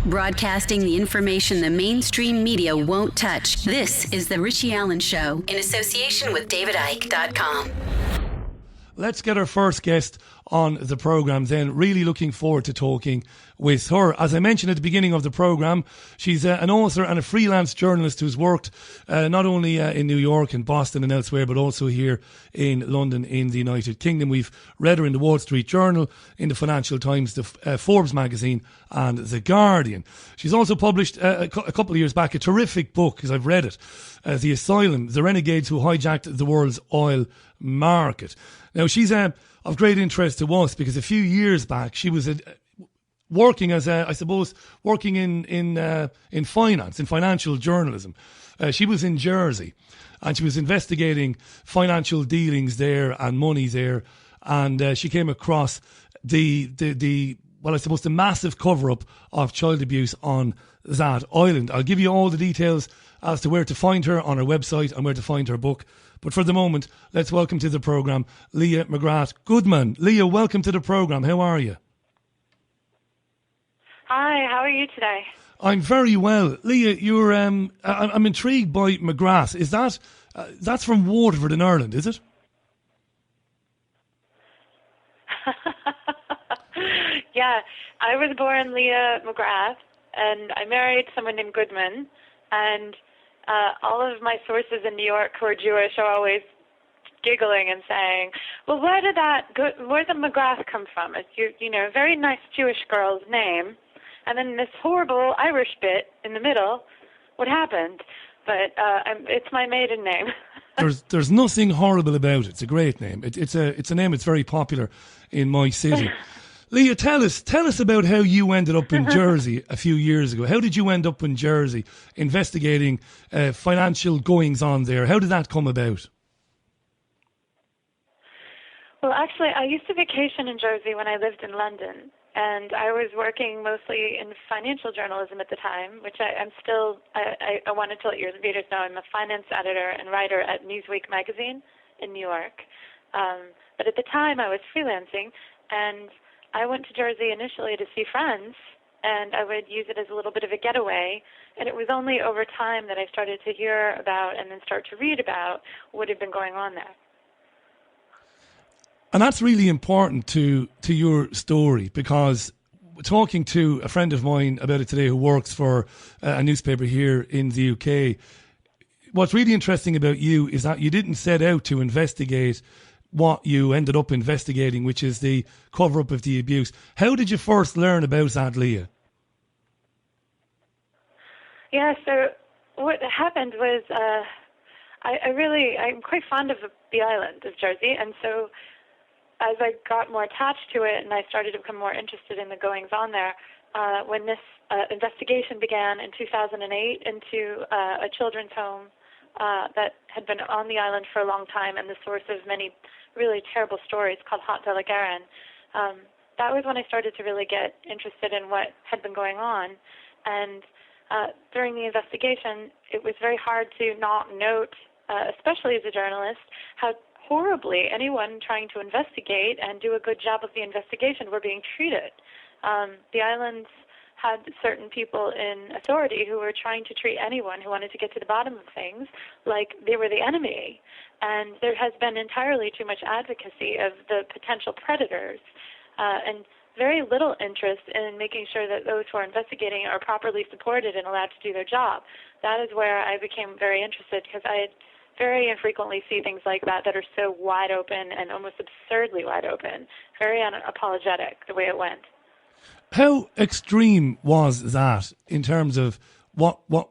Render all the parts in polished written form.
Broadcasting the information the mainstream media won't touch. This is The Richie Allen Show in association with DavidIke.com. Let's get our first guest on the programme then. Really looking forward to talking with her. As I mentioned at the beginning of the programme, she's an author and a freelance journalist who's worked not only in New York and Boston and elsewhere, but also here in London in the United Kingdom. We've read her in the Wall Street Journal, in the Financial Times, the Forbes magazine and The Guardian. She's also published a couple of years back a terrific book, because I've read it, The Asylum, The Renegades Who Hijacked the World's Oil Market. Now, she's of great interest to us because a few years back she was working as working in finance, in financial journalism. She was in Jersey and she was investigating financial dealings there and money there, and she came across the massive cover-up of child abuse on that island. I'll give you all the details as to where to find her on her website and where to find her book. But for the moment, let's welcome to the programme Leah McGrath Goodman. Leah, welcome to the programme. How are you? Hi, how are you today? I'm very well. Leah, you're I'm intrigued by McGrath. Is that that's from Waterford in Ireland, is it? Yeah, I was born Leah McGrath, and I married someone named Goodman, and all of my sources in New York who are Jewish are always giggling and saying, well, where did the McGrath come from? It's a very nice Jewish girl's name, and then this horrible Irish bit in the middle. What happened? But it's my maiden name. There's nothing horrible about it. It's a great name. It's a name that's very popular in my city. Leah, tell us about how you ended up in Jersey a few years ago. How did you end up in Jersey investigating financial goings-on there? How did that come about? Well, actually, I used to vacation in Jersey when I lived in London, and I was working mostly in financial journalism at the time, which I wanted to let your readers know I'm a finance editor and writer at Newsweek magazine in New York. But at the time, I was freelancing, and I went to Jersey initially to see friends, and I would use it as a little bit of a getaway. And it was only over time that I started to hear about and then start to read about what had been going on there. And that's really important to your story, because talking to a friend of mine about it today who works for a newspaper here in the UK, what's really interesting about you is that you didn't set out to investigate what you ended up investigating, which is the cover-up of the abuse. How did you first learn about that, Leah? Yeah, so what happened was I'm quite fond of the island of Jersey, and so as I got more attached to it and I started to become more interested in the goings-on there, when this investigation began in 2008 into a children's home that had been on the island for a long time and the source of many really terrible stories, called Hot Delegaran. That was when I started to really get interested in what had been going on. And during the investigation, it was very hard to not note, especially as a journalist, how horribly anyone trying to investigate and do a good job of the investigation were being treated. The islands had certain people in authority who were trying to treat anyone who wanted to get to the bottom of things like they were the enemy. And there has been entirely too much advocacy of the potential predators and very little interest in making sure that those who are investigating are properly supported and allowed to do their job. That is where I became very interested, because I very infrequently see things like that are so wide open and almost absurdly wide open, very unapologetic the way it went. How extreme was that in terms of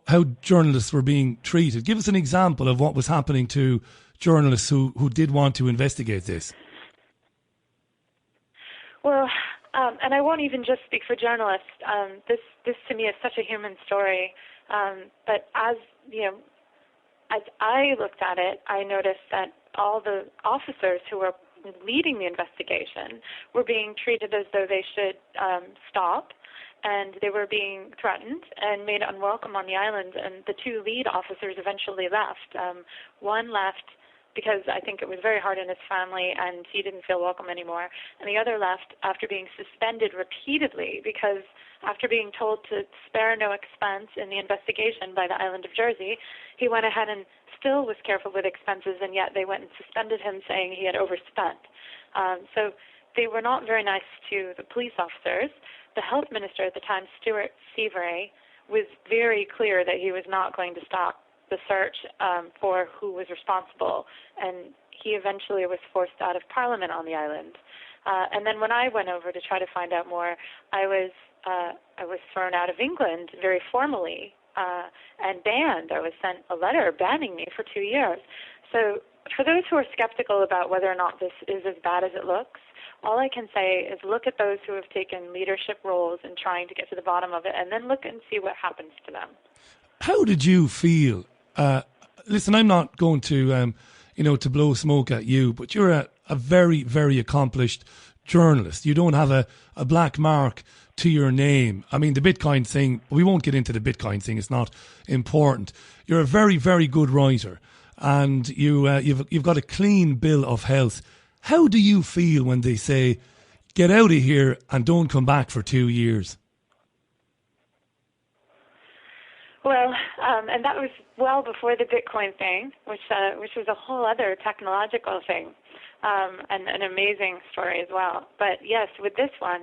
how journalists were being treated? Give us an example of what was happening to journalists who did want to investigate this. Well, and I won't even just speak for journalists. This to me is such a human story. But as I looked at it, I noticed that all the officers who were leading the investigation were being treated as though they should stop, and they were being threatened and made unwelcome on the island, and the two lead officers eventually left. One left because I think it was very hard on his family and he didn't feel welcome anymore. And the other left after being suspended repeatedly because after being told to spare no expense in the investigation by the island of Jersey, he went ahead and still was careful with expenses, and yet they went and suspended him saying he had overspent. So they were not very nice to the police officers. The health minister at the time, Stuart Seavery, was very clear that he was not going to stop the search for who was responsible, and he eventually was forced out of Parliament on the island. And then when I went over to try to find out more, I was thrown out of England very formally and banned. I was sent a letter banning me for 2 years. So for those who are skeptical about whether or not this is as bad as it looks, all I can say is look at those who have taken leadership roles in trying to get to the bottom of it, and then look and see what happens to them. How did you feel? Listen, I'm not going to, to blow smoke at you, but you're a very, very accomplished journalist. You don't have a black mark to your name. I mean, the Bitcoin thing, we won't get into the Bitcoin thing. It's not important. You're a very, very good writer, and you've got a clean bill of health. How do you feel when they say, get out of here and don't come back for 2 years? Well, and that was well before the Bitcoin thing, which was a whole other technological thing, and an amazing story as well. But yes, with this one,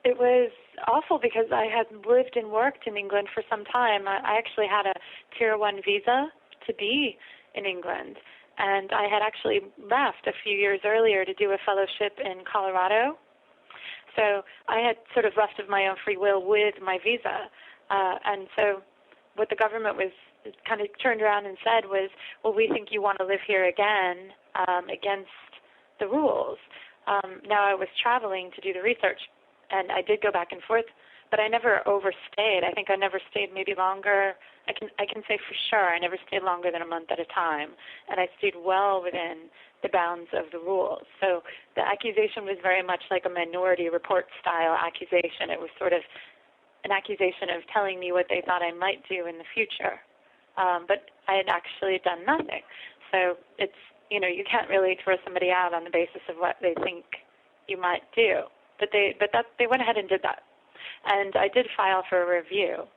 it was awful because I had lived and worked in England for some time. I actually had a Tier 1 visa to be in England, and I had actually left a few years earlier to do a fellowship in Colorado. So I had sort of left of my own free will with my visa. And so what the government was kind of turned around and said was, well, we think you want to live here again against the rules. Now I was traveling to do the research, and I did go back and forth, but I never overstayed. I think I never stayed maybe longer. I can say for sure I never stayed longer than a month at a time, and I stayed well within the bounds of the rules. So the accusation was very much like a Minority Report style accusation. It was sort of an accusation of telling me what they thought I might do in the future. But I had actually done nothing. So it's, you can't really throw somebody out on the basis of what they think you might do. But they went ahead and did that. And I did file for a review,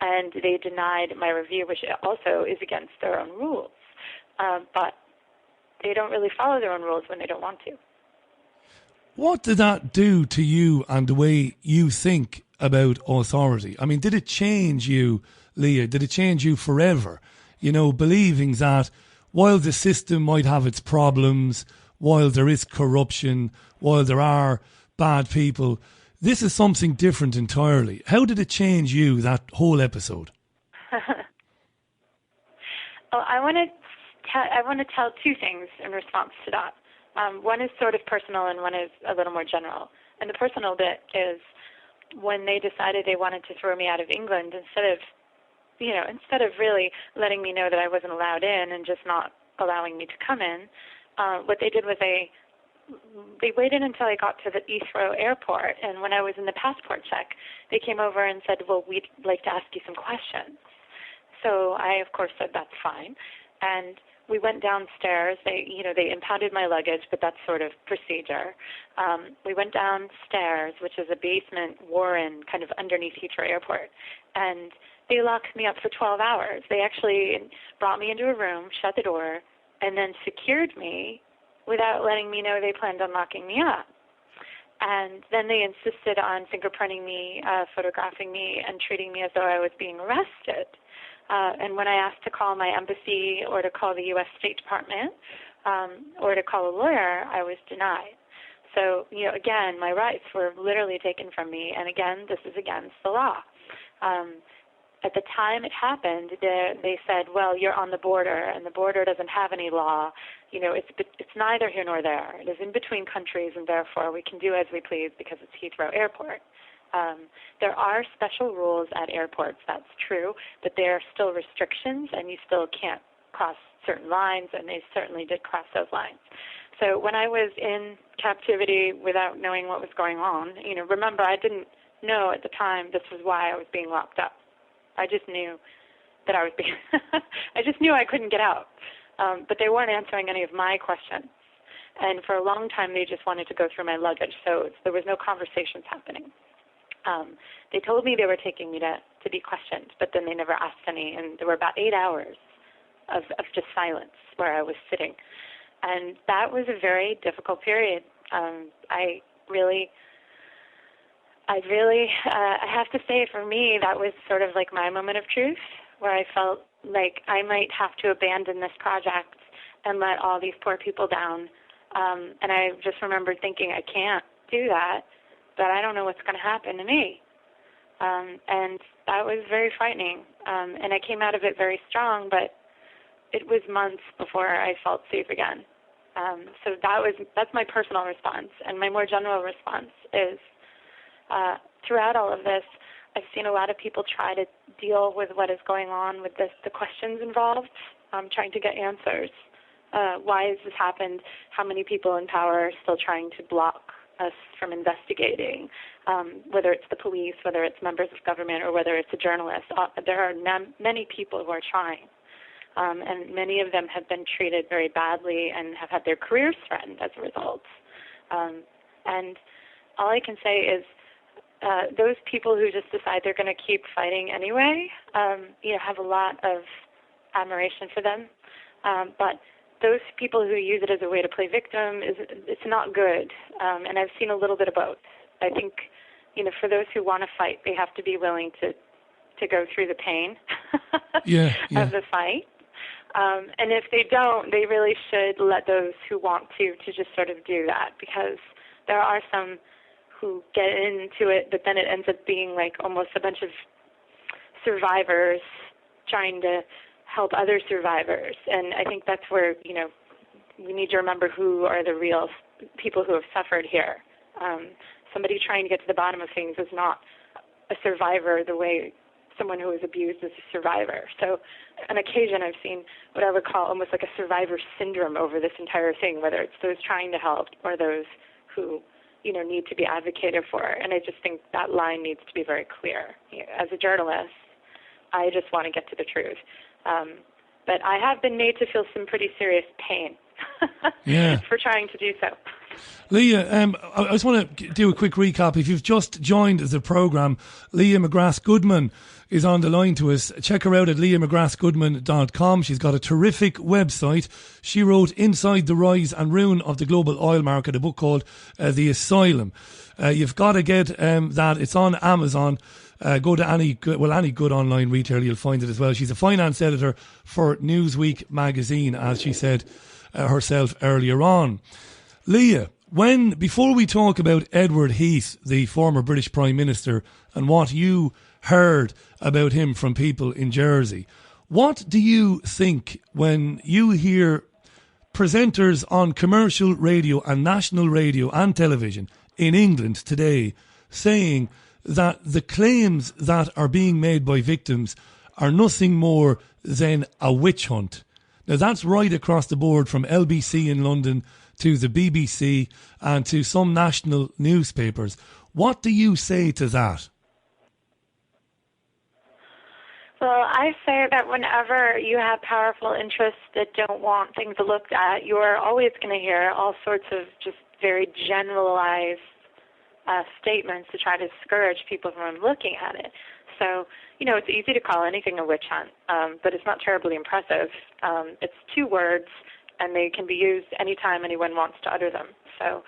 and they denied my review, which also is against their own rules. But they don't really follow their own rules when they don't want to. What did that do to you and the way you think about authority? I mean, did it change you, Leah? Did it change you forever? Believing that while the system might have its problems, while there is corruption, while there are bad people, this is something different entirely. How did it change you, that whole episode? Well, I want to tell two things in response to that. One is sort of personal and one is a little more general. And the personal bit is when they decided they wanted to throw me out of England, instead of really letting me know that I wasn't allowed in and just not allowing me to come in, what they did was they waited until I got to the Heathrow airport, and when I was in the passport check, they came over and said, well, we'd like to ask you some questions. So I, of course, said that's fine. And we went downstairs. They impounded my luggage, but that's sort of procedure. We went downstairs, which is a basement warren kind of underneath Heathrow Airport, and they locked me up for 12 hours. They actually brought me into a room, shut the door, and then secured me without letting me know they planned on locking me up. And then they insisted on fingerprinting me, photographing me, and treating me as though I was being arrested. And when I asked to call my embassy or to call the U.S. State Department or to call a lawyer, I was denied. So, again, my rights were literally taken from me. And again, this is against the law. At the time it happened, they said, well, you're on the border, and the border doesn't have any law. It's neither here nor there. It is in between countries, and therefore we can do as we please because it's Heathrow Airport. There are special rules at airports, that's true, but there are still restrictions, and you still can't cross certain lines, and they certainly did cross those lines. So when I was in captivity without knowing what was going on, remember, I didn't know at the time this was why I was being locked up. I just knew that I was being, I just knew I couldn't get out. but they weren't answering any of my questions. And for a long time, they just wanted to go through my luggage, so there was no conversations happening. They told me they were taking me to be questioned, but then they never asked any, and there were about 8 hours of just silence where I was sitting. And that was a very difficult period. I have to say, for me, that was sort of like my moment of truth, where I felt like I might have to abandon this project and let all these poor people down. And I just remembered thinking, I can't do that, but I don't know what's going to happen to me. And that was very frightening. And I came out of it very strong, but it was months before I felt safe again. So that's my personal response. And my more general response is, throughout all of this, I've seen a lot of people try to deal with what is going on with the questions involved, trying to get answers. Why has this happened? How many people in power are still trying to block us from investigating? Whether it's the police, whether it's members of government, or whether it's a journalist. There are many people who are trying. And many of them have been treated very badly and have had their careers threatened as a result. And all I can say is those people who just decide they're going to keep fighting anyway, have a lot of admiration for them. But those people who use it as a way to play victim, it's not good. And I've seen a little bit of both. I think, for those who want to fight, they have to be willing to go through the pain of the fight. And if they don't, they really should let those who want to just sort of do that, because there are some who get into it, but then it ends up being like almost a bunch of survivors trying to help other survivors. And I think that's where, we need to remember who are the real people who have suffered here. Somebody trying to get to the bottom of things is not a survivor the way someone who was abused is a survivor. So on occasion I've seen what I would call almost like a survivor syndrome over this entire thing, whether it's those trying to help or those who, need to be advocated for. And I just think that line needs to be very clear. As a journalist, I just want to get to the truth. But I have been made to feel some pretty serious pain for trying to do so. Leah, I just want to do a quick recap. If you've just joined the programme, Leah McGrath-Goodman is on the line to us. Check her out at leahmcgrathgoodman.com. She's got a terrific website. She wrote Inside the Rise and Ruin of the Global Oil Market, a book called The Asylum. You've got to get that. It's on Amazon. Go to any good online retailer, you'll find it as well. She's a finance editor for Newsweek magazine, as she said herself earlier on. Leah, before we talk about Edward Heath, the former British Prime Minister, and what you heard about him from people in Jersey, what do you think when you hear presenters on commercial radio and national radio and television in England today saying that the claims that are being made by victims are nothing more than a witch hunt? Now, that's right across the board, from LBC in London to the BBC and to some national newspapers. What do you say to that? Well, I say that whenever you have powerful interests that don't want things looked at, you are always going to hear all sorts of just very generalized statements to try to discourage people from looking at it. So, it's easy to call anything a witch hunt, but it's not terribly impressive. It's 2 words, and they can be used anytime anyone wants to utter them. So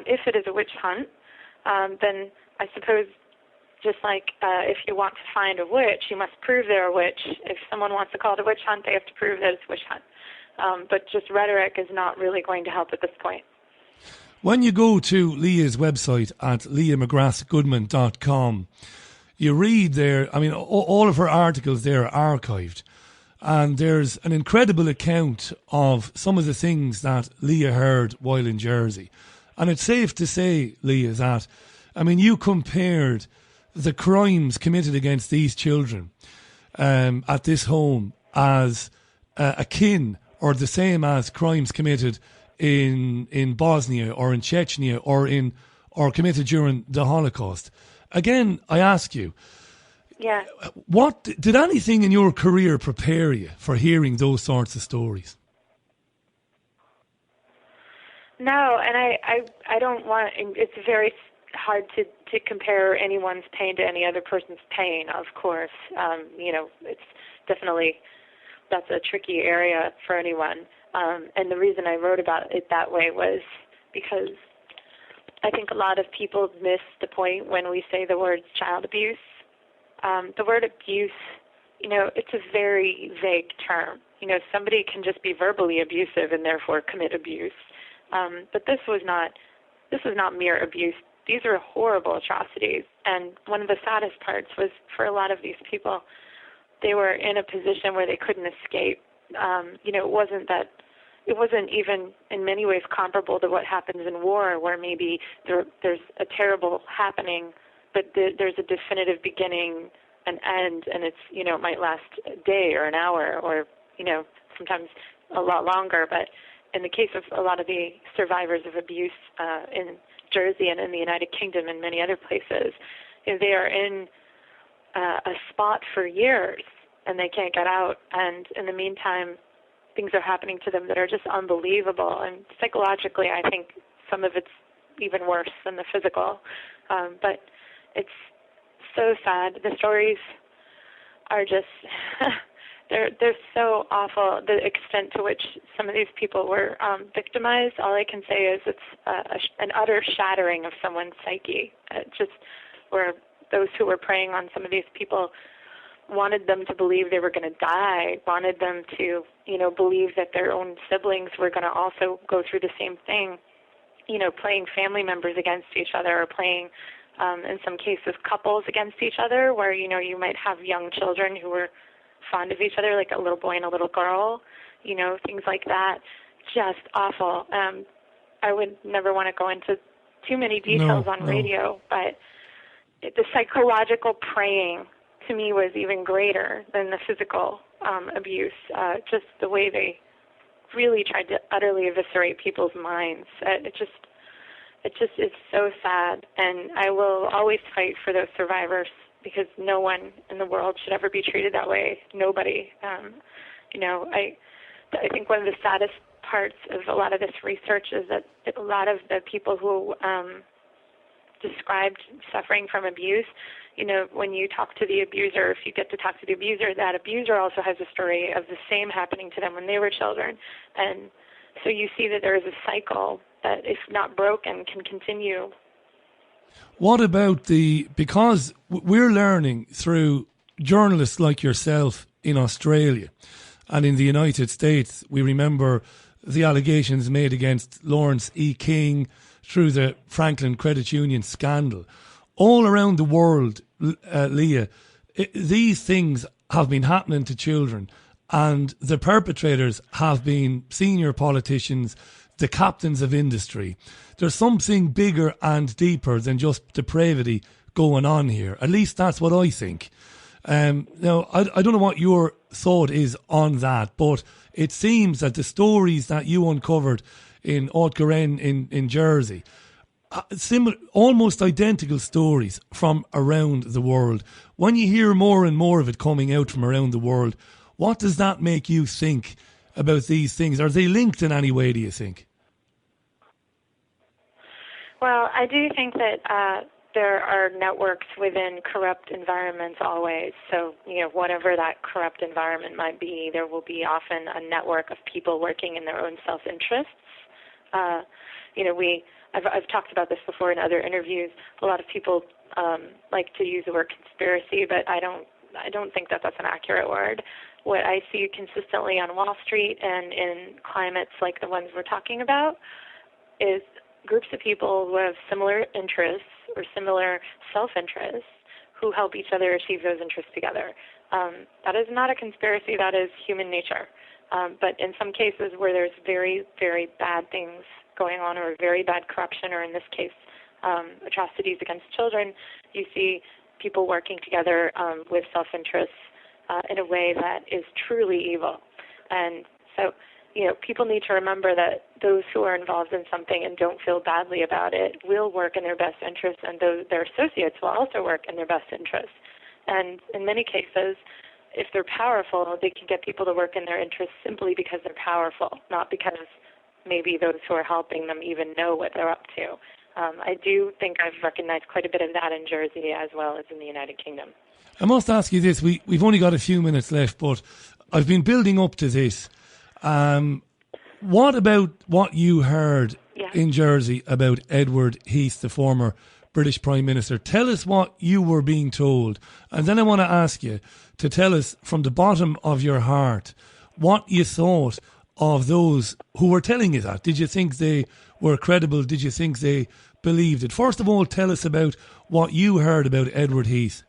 if it is a witch hunt, then I suppose just like if you want to find a witch, you must prove they're a witch. If someone wants to call it a witch hunt, they have to prove that it's a witch hunt. But just rhetoric is not really going to help at this point. When you go to Leah's website at leahmcgrathgoodman.com, you read there, all of her articles there are archived. And there's an incredible account of some of the things that Leah heard while in Jersey. And it's safe to say, Leah, that, you compared the crimes committed against these children at this home as akin or the same as crimes committed in Bosnia or in Chechnya or committed during the Holocaust. Again, I ask you, what did anything in your career prepare you for hearing those sorts of stories? No, and I don't want. It's very hard to compare anyone's pain to any other person's pain. Of course, it's definitely that's a tricky area for anyone. And the reason I wrote about it that way was because I think a lot of people miss the point when we say the word child abuse. The word abuse, it's a very vague term. Somebody can just be verbally abusive and therefore commit abuse. But this was not mere abuse. These are horrible atrocities. And one of the saddest parts was for a lot of these people, they were in a position where they couldn't escape. It wasn't even in many ways comparable to what happens in war, where maybe there's a terrible happening, but there's a definitive beginning and end, and it's, it might last a day or an hour or, sometimes a lot longer. But in the case of a lot of the survivors of abuse in Jersey and in the United Kingdom and many other places, they are in a spot for years and they can't get out. And in the meantime, things are happening to them that are just unbelievable. And psychologically, I think some of it's even worse than the physical. But it's so sad. The stories are just, they're so awful. The extent to which some of these people were victimized, all I can say is it's an utter shattering of someone's psyche. Just where those who were preying on some of these people wanted them to believe they were going to die, wanted them to, believe that their own siblings were going to also go through the same thing, playing family members against each other or playing, in some cases, couples against each other where, you might have young children who were fond of each other, like a little boy and a little girl, things like that. Just awful. I would never want to go into too many details on radio, but the psychological preying to me was even greater than the physical abuse. Just the way they really tried to utterly eviscerate people's minds. It just is so sad, and I will always fight for those survivors because no one in the world should ever be treated that way. Nobody. I think one of the saddest parts of a lot of this research is that a lot of the people who described suffering from abuse, when you talk to the abuser, if you get to talk to the abuser, that abuser also has a story of the same happening to them when they were children. And so you see that there is a cycle that, if not broken, can continue. What about because we're learning through journalists like yourself in Australia and in the United States, we remember the allegations made against Lawrence E. King through the Franklin Credit Union scandal. All around the world, Leah, these things have been happening to children, and the perpetrators have been senior politicians, the captains of industry. There's something bigger and deeper than just depravity going on here. At least that's what I think. Now, I don't know what your thought is on that, but it seems that the stories that you uncovered in Outgaren in Jersey, similar, almost identical stories from around the world. When you hear more and more of it coming out from around the world, what does that make you think about these things? Are they linked in any way, do you think? Well, I do think that there are networks within corrupt environments always. So, whatever that corrupt environment might be, there will be often a network of people working in their own self-interests. I've talked about this before in other interviews. A lot of people like to use the word conspiracy, but I don't think that that's an accurate word. What I see consistently on Wall Street and in climates like the ones we're talking about is groups of people who have similar interests or similar self-interests who help each other achieve those interests together. That is not a conspiracy. That is human nature. But in some cases where there's very, very bad things going on, or very bad corruption, or in this case, atrocities against children, you see people working together with self-interests in a way that is truly evil. And so, people need to remember that those who are involved in something and don't feel badly about it will work in their best interests, and their associates will also work in their best interests. And in many cases, if they're powerful, they can get people to work in their interests simply because they're powerful, not because maybe those who are helping them even know what they're up to. I do think I've recognized quite a bit of that in Jersey as well as in the United Kingdom. I must ask you this. We've only got a few minutes left, but I've been building up to this. What about what you heard in Jersey about Edward Heath, the former British Prime Minister? Tell us what you were being told. And then I want to ask you to tell us from the bottom of your heart what you thought of those who were telling you that. Did you think they were credible? Did you think they believed it? First of all, tell us about what you heard about Edward Heath.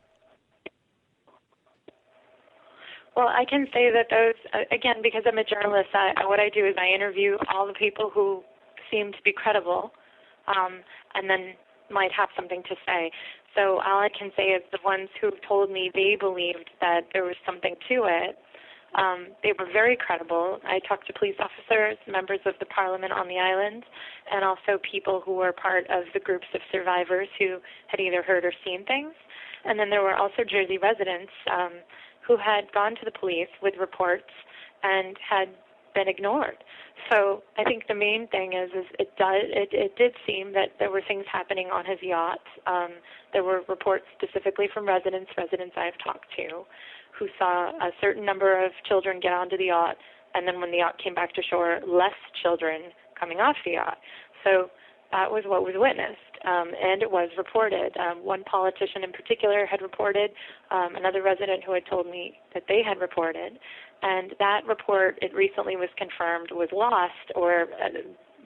Well, I can say that those, again, because I'm a journalist, what I do is I interview all the people who seem to be credible, and then might have something to say. So all I can say is the ones who told me they believed that there was something to it, they were very credible. I talked to police officers, members of the parliament on the island, and also people who were part of the groups of survivors who had either heard or seen things. And then there were also Jersey residents who had gone to the police with reports and had been ignored. So I think the main thing is it did seem that there were things happening on his yacht. There were reports specifically from residents I've talked to, who saw a certain number of children get onto the yacht, and then when the yacht came back to shore, less children coming off the yacht. So that was what was witnessed, and it was reported. One politician in particular had reported, another resident who had told me that they had reported, and that report, it recently was confirmed, was lost, or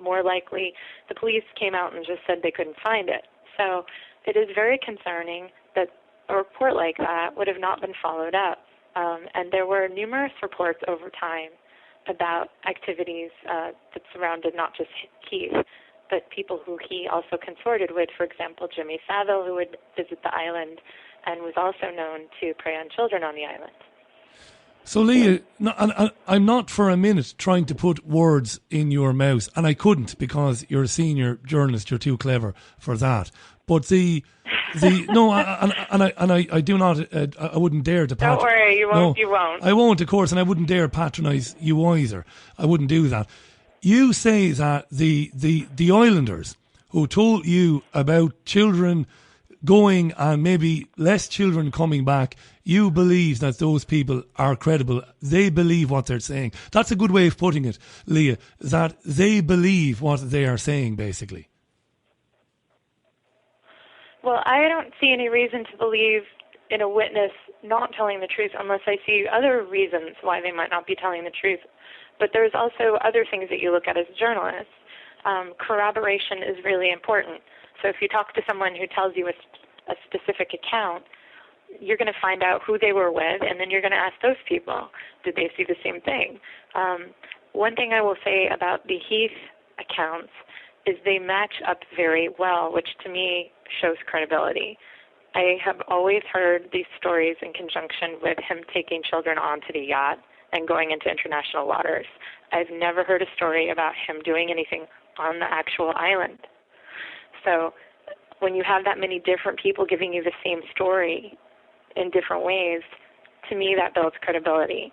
more likely, the police came out and just said they couldn't find it. So it is very concerning that a report like that would have not been followed up. And there were numerous reports over time about activities that surrounded not just Heath, but people who he also consorted with. For example, Jimmy Savile, who would visit the island and was also known to prey on children on the island. So, Leah, I'm not for a minute trying to put words in your mouth, and I couldn't because you're a senior journalist. You're too clever for that. But I do not. I wouldn't dare to. Don't worry, you won't. No, you won't. I won't, of course, and I wouldn't dare patronise you either. I wouldn't do that. You say that the islanders who told you about children going and maybe less children coming back, you believe that those people are credible. They believe what they're saying. That's a good way of putting it, Leah, that they believe what they are saying, basically. Well, I don't see any reason to believe in a witness not telling the truth unless I see other reasons why they might not be telling the truth. But there's also other things that you look at as a journalist. Corroboration is really important. So if you talk to someone who tells you a specific account, you're going to find out who they were with, and then you're going to ask those people, did they see the same thing? One thing I will say about the Heath accounts is they match up very well, which to me shows credibility. I have always heard these stories in conjunction with him taking children onto the yacht and going into international waters. I've never heard a story about him doing anything on the actual island. So when you have that many different people giving you the same story in different ways, to me that builds credibility.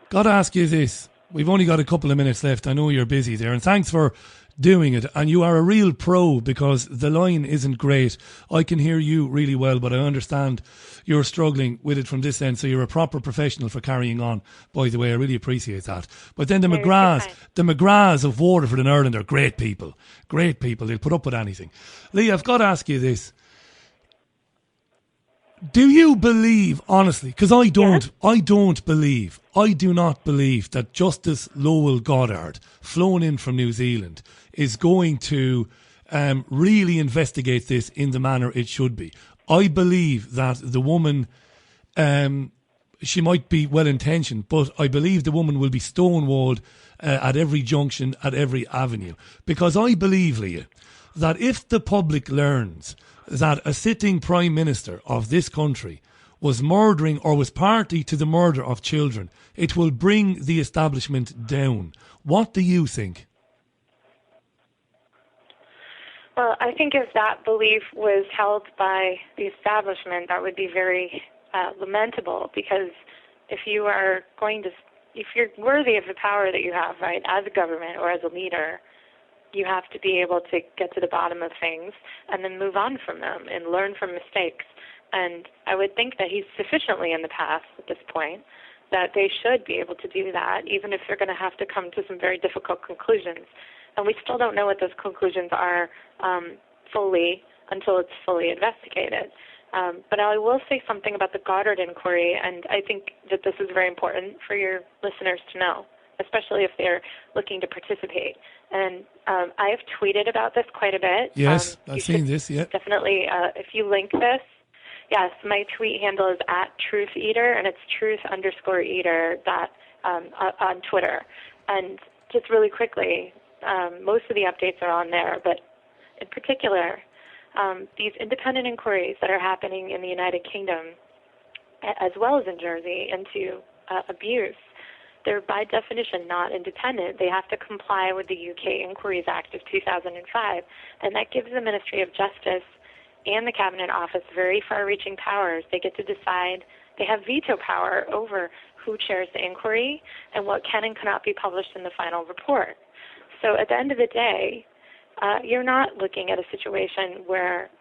Got to ask you this. We've only got a couple of minutes left. I know you're busy there, and thanks for doing it. And you are a real pro because the line isn't great. I can hear you really well, but I understand you're struggling with it from this end. So you're a proper professional for carrying on. By the way, I really appreciate that. But then the McGraths of Waterford and Ireland are great people. Great people. They'll put up with anything. Lee, I've got to ask you this. Do you believe, honestly, because I do not believe that Justice Lowell Goddard, flown in from New Zealand, is going to really investigate this in the manner it should be. I believe that the woman, she might be well-intentioned, but I believe the woman will be stonewalled at every junction, at every avenue. Because I believe, Leah, that if the public learns that a sitting Prime Minister of this country was murdering or was party to the murder of children, it will bring the establishment down. What do you think? Well, I think if that belief was held by the establishment, that would be very lamentable, because if you are going to if you're worthy of the power that you have, right, as a government or as a leader, you have to be able to get to the bottom of things and then move on from them and learn from mistakes. And I would think that he's sufficiently in the past at this point that they should be able to do that, even if they're going to have to come to some very difficult conclusions. And we still don't know what those conclusions are fully until it's fully investigated. But I will say something about the Goddard inquiry, and I think that this is very important for your listeners to know, especially if they're looking to participate. And I have tweeted about this quite a bit. Yes, I've seen this, yeah. Definitely, if you link this, yes, my tweet handle is @TruthEater, and it's truth_eater on Twitter. And just really quickly, most of the updates are on there, but in particular, these independent inquiries that are happening in the United Kingdom, as well as in Jersey, into abuse, they're by definition not independent. They have to comply with the UK Inquiries Act of 2005, and that gives the Ministry of Justice and the Cabinet Office very far-reaching powers. They get to decide, they have veto power over who chairs the inquiry and what can and cannot be published in the final report. So at the end of the day, you're not looking at a situation where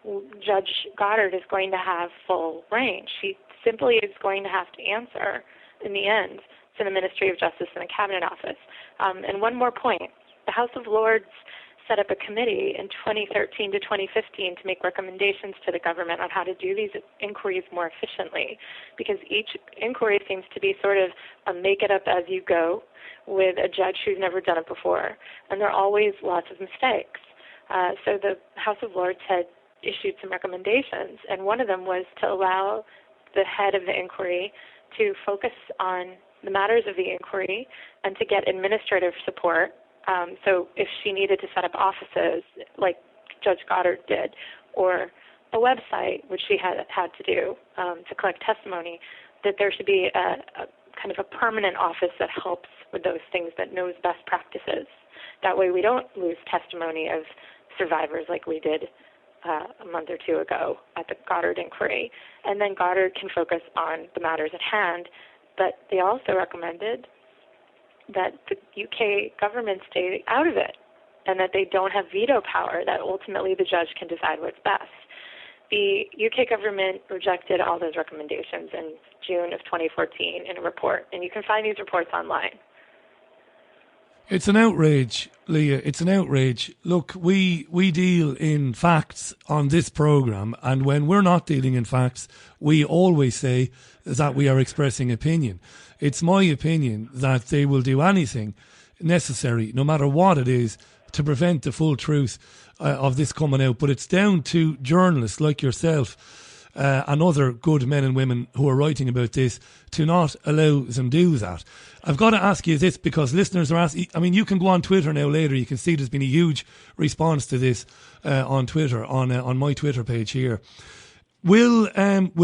Judge Goddard is going to have full range. She simply is going to have to answer, in the end, to the Ministry of Justice and the Cabinet Office. And one more point. The House of Lords set up a committee in 2013 to 2015 to make recommendations to the government on how to do these inquiries more efficiently, because each inquiry seems to be sort of a make-it-up-as-you-go with a judge who's never done it before, and there are always lots of mistakes. So the House of Lords had issued some recommendations, and one of them was to allow the head of the inquiry to focus on the matters of the inquiry and to get administrative support. So if she needed to set up offices, like Judge Goddard did, or a website, which she had to do to collect testimony, that there should be a kind of a permanent office that helps with those things, that knows best practices. That way we don't lose testimony of survivors like we did a month or two ago at the Goddard inquiry. And then Goddard can focus on the matters at hand. But they also recommended that the UK government stay out of it and that they don't have veto power, that ultimately the judge can decide what's best. The UK government rejected all those recommendations in June of 2014 in a report, and you can find these reports online. It's an outrage, Leah. It's an outrage. Look, we deal in facts on this programme, and when we're not dealing in facts, we always say that we are expressing opinion. It's my opinion that they will do anything necessary, no matter what it is, to prevent the full truth of this coming out. But it's down to journalists like yourself and other good men and women who are writing about this to not allow them do that. I've got to ask you this, because listeners are asking, I mean, you can go on Twitter now later, you can see there's been a huge response to this on Twitter, on my Twitter page here. Will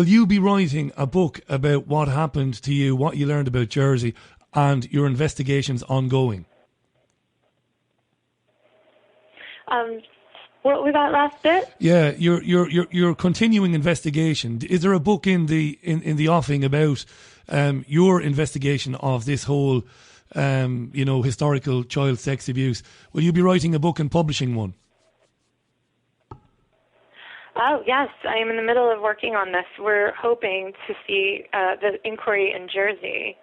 you be writing a book about what happened to you, what you learned about Jersey, and your investigations ongoing? What was that last bit? Yeah, your continuing investigation. Is there a book in the offing about your investigation of this whole historical child sex abuse? Will you be writing a book and publishing one? Oh, yes. I am in the middle of working on this. We're hoping to see the inquiry in Jersey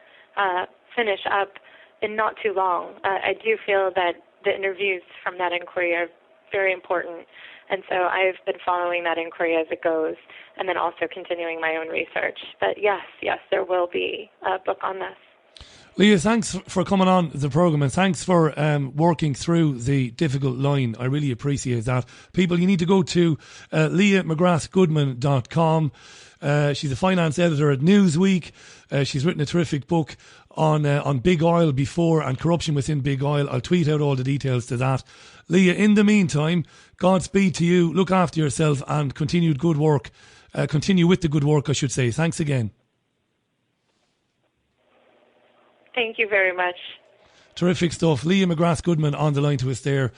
finish up in not too long. I do feel that the interviews from that inquiry are very important, and so I've been following that inquiry as it goes, and then also continuing my own research. But yes, there will be a book on this. Leah, thanks for coming on the programme, and thanks for working through the difficult line. I really appreciate that. People, you need to go to leahmcgrathgoodman.com. She's a finance editor at Newsweek. She's written a terrific book on Big Oil before and corruption within Big Oil. I'll tweet out all the details to that. Leah, in the meantime, Godspeed to you. Look after yourself and continued good work. Continue with the good work, I should say. Thanks again. Thank you very much. Terrific stuff. Leah McGrath Goodman on the line to us there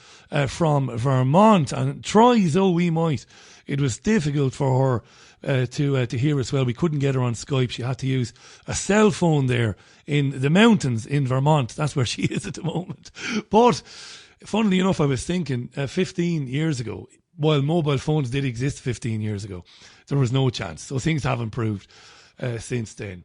from Vermont. And try as though we might, it was difficult for her to hear us well. We couldn't get her on Skype. She had to use a cell phone there in the mountains in Vermont. That's where she is at the moment. But funnily enough, I was thinking 15 years ago, while mobile phones did exist 15 years ago, there was no chance. So things have improved since then.